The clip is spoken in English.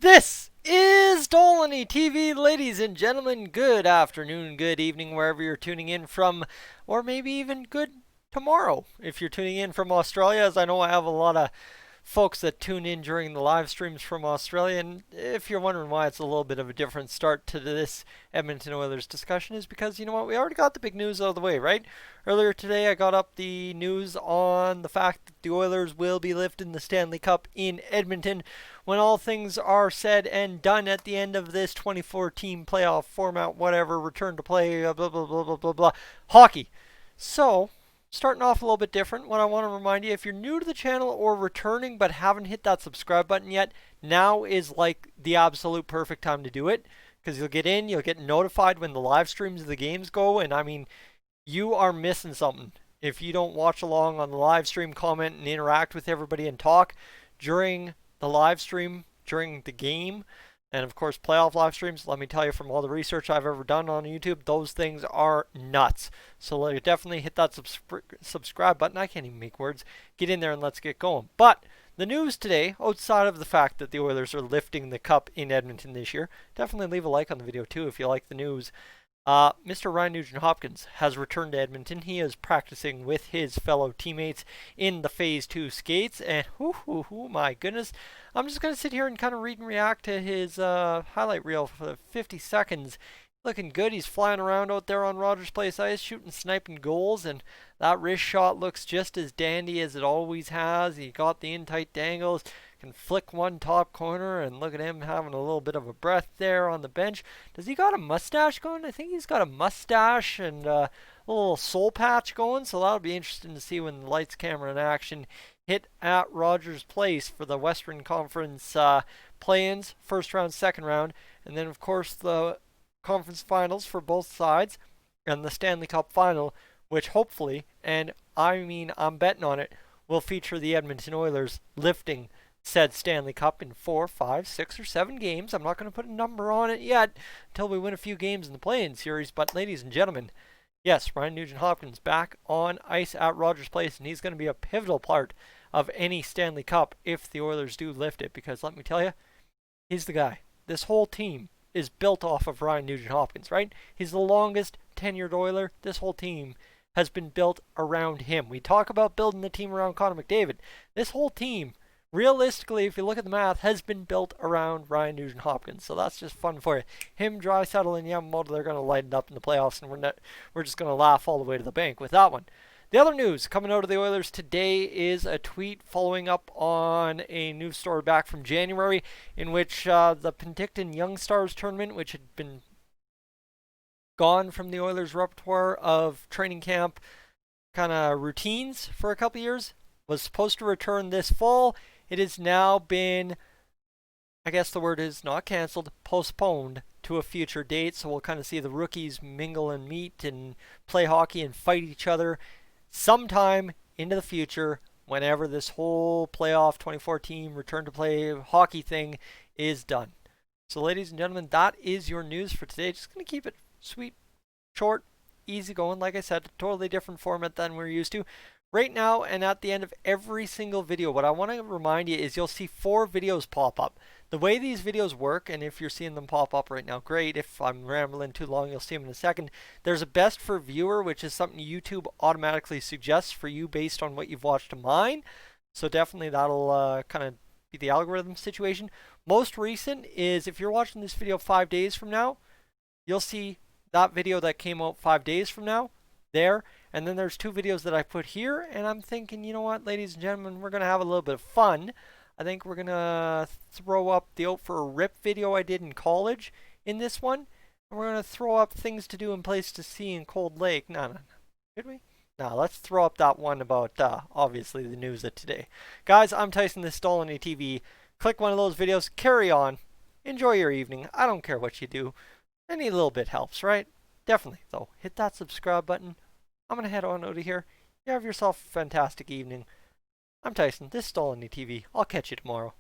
This is Dolynny TV, ladies and gentlemen. Good afternoon, good evening, wherever you're tuning in from, or maybe even good tomorrow if you're tuning in from Australia, as I know I have a lot of folks that tune in during the live streams from Australia. And if you're wondering why it's a little bit of a different start to this Edmonton Oilers discussion, is because you know what? We already got the big news out of the way, right? Earlier today, I got up the news on the fact that the Oilers will be lifting the Stanley Cup in Edmonton when all things are said and done at the end of this 24-team playoff format, whatever, return to play, blah, blah, blah, blah, blah, blah, hockey. So, starting off a little bit different, what I want to remind you, if you're new to the channel or returning but haven't hit that subscribe button yet, now is like the absolute perfect time to do it, because you'll get in, you'll get notified when the live streams of the games go, and I mean, you are missing something if you don't watch along on the live stream, comment, and interact with everybody and talk during the live stream, during the game, and of course playoff live streams. Let me tell you, from all the research I've ever done on YouTube, those things are nuts. So definitely hit that subscribe button. I can't even make words. Get in there and let's get going. But the news today, outside of the fact that the Oilers are lifting the cup in Edmonton this year, definitely leave a like on the video too if you like the news. Mr. Ryan Nugent-Hopkins has returned to Edmonton. He is practicing with his fellow teammates in the Phase 2 skates. And, my goodness, I'm just going to sit here and kind of read and react to his highlight reel for the 50 seconds. Looking good. He's flying around out there on Rogers Place Ice, shooting, sniping goals, and that wrist shot looks just as dandy as it always has. He got the in-tight dangles, can flick one top corner, and look at him having a little bit of a breath there on the bench. Does he got a mustache going? I think he's got a mustache and a little soul patch going, so that'll be interesting to see when the lights, camera, and action hit at Rogers Place for the Western Conference play-ins, first round, second round, and then of course the conference finals for both sides, and the Stanley Cup final, which hopefully, and I mean I'm betting on it, will feature the Edmonton Oilers lifting said Stanley Cup in 4, 5, 6, or 7 games. I'm not going to put a number on it yet until we win a few games in the play-in series, but ladies and gentlemen, yes, Ryan Nugent-Hopkins back on ice at Rogers Place, and he's going to be a pivotal part of any Stanley Cup if the Oilers do lift it, because let me tell you, he's the guy. This whole team is built off of Ryan Nugent-Hopkins, right? He's the longest tenured Oiler. This whole team has been built around him. We talk about building the team around Connor McDavid. This whole team, realistically, if you look at the math, has been built around Ryan Nugent-Hopkins. So that's just fun for you. Him, Draisaitl, and Yamamoto, they're going to light it up in the playoffs, and we're just going to laugh all the way to the bank with that one. The other news coming out of the Oilers today is a tweet following up on a news story back from January in which the Penticton Young Stars tournament, which had been gone from the Oilers' repertoire of training camp kind of routines for a couple years, was supposed to return this fall. It has now been, I guess the word is not canceled, postponed to a future date. So we'll kind of see the rookies mingle and meet and play hockey and fight each other sometime into the future, whenever this whole playoff 24-team return to play hockey thing is done. So ladies and gentlemen, that is your news for today. Just going to keep it sweet, short, easy going. Like I said, totally different format than we're used to. Right now, and at the end of every single video, what I want to remind you is you'll see 4 videos pop up. The way these videos work, and if you're seeing them pop up right now, great. If I'm rambling too long, you'll see them in a second. There's a best for viewer, which is something YouTube automatically suggests for you based on what you've watched of mine. So definitely that'll kind of be the algorithm situation. Most recent is if you're watching this video 5 days from now, you'll see that video that came out 5 days from now there. And then there's 2 videos that I put here, and I'm thinking, you know what, ladies and gentlemen, we're going to have a little bit of fun. I think we're going to throw up the Out for a Rip video I did in college in this one. And we're going to throw up things to do and places to see in Cold Lake. No. Should we? No, let's throw up that one about, obviously, the news of today. Guys, I'm Tyson, this is Dolynny TV. Click one of those videos. Carry on. Enjoy your evening. I don't care what you do. Any little bit helps, right? Definitely, though. Hit that subscribe button. I'm going to head on out of here. You have yourself a fantastic evening. I'm Tyson. This is Dolynny TV. I'll catch you tomorrow.